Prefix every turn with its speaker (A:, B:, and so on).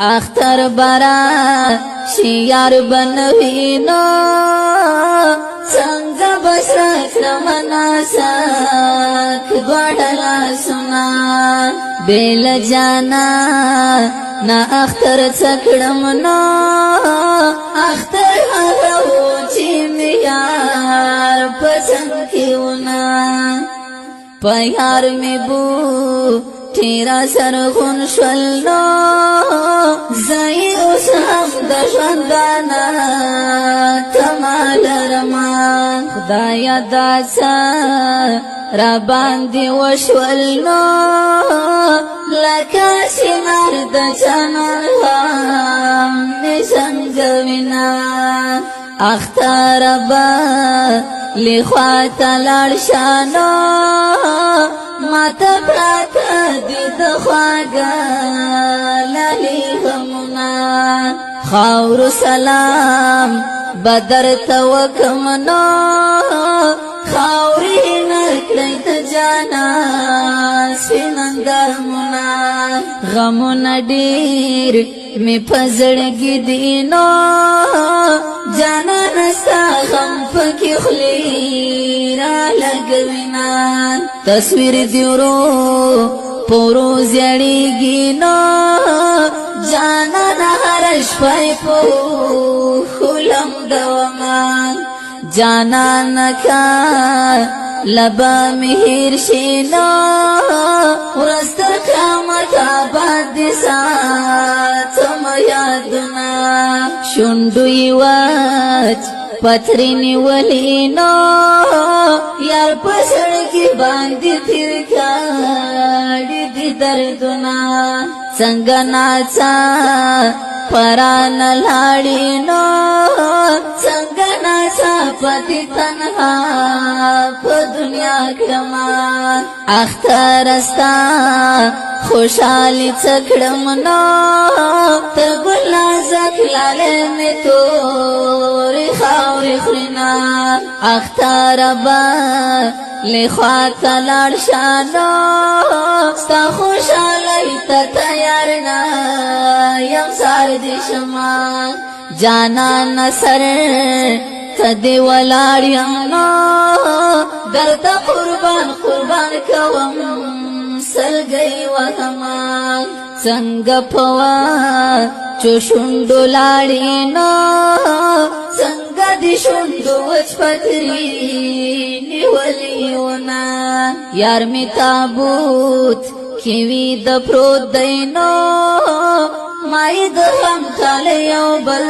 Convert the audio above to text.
A: اختر برا شیار بنوینو سنگ بسرک رمناسک دوڑلا سنا بیل جانا نا اختر چکڑم نو اختر حرو چی میار پسند کیونا پیار می بو تیرا سرخون شولنو زئی اوس هم د ژوندانا تمال رمان خدایا داسا را باندې وشولنو لکه سینار د جانان هم څنګه وینا اختر با لخواته لاړ شانو ماته پراته دي د خواږه لالي غمونه خاور سلام بدر ته وکم نو خاورې نکړی د جانا سپینندامونه غمونه ډېر می په زړګي دي نو جانان ستا غم پکې خولې را لګوینا تصویر دی ورو پورو زیړیږي نو جانان هر شپه په خولم دوما جانان کا لبا مهیر شینو ورستر قیامت آباد ساتم یادنا شندوی واج پترینی ولینو یار پسڑکی باندی تیر کاڑی دی دردنا سنگناچا پران لاڑینو سنگناچا پتی تنہا پا دنیا کمان اخترستا خوشحالی چکڑم نو تگلا زکلالے میں توری خاوری خرینا اختر با لخواتا لارشانو ستا خوشحالی تا تیارنا یم سار دی شما جانا نصر تدی ولاریم نو درتا قربان قربان کوم سلگئی وهما څنګه پوا چوشندو لاړی نو څنګه دي شوندو وچپتری نیولیونا یار می تابوت کیوی د پروت دینو مای د هم کال یو بل